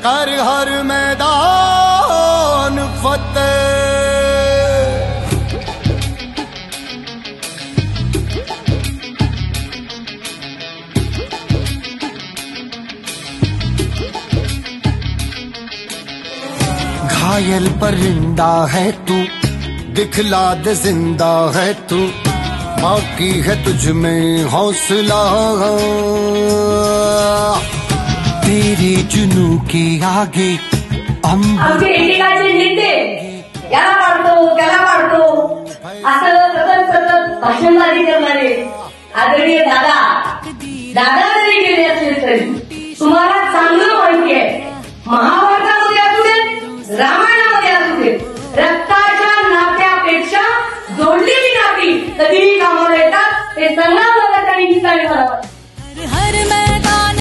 कर हर मैदान फतेह। घायल परिंदा है तू, दिखला दे जिंदा है तू, बाकी है तुझ में हौसला। तेरे जुनू के आगे आमचे एकेकाचे नेते याला पाडतो त्याला पाडतो असं सतत भाषणबाजी करणारे आदरणीय दादा जरी गेले असले तरी तुम्हाला चांगलं माहिती आहे, महाभारतामध्ये असू दे, रामायणामध्ये असू दे, रक्ताच्या नात्यापेक्षा जोडलेली नाती कधीही कामाला येतात. ते संग्राम झाला आणि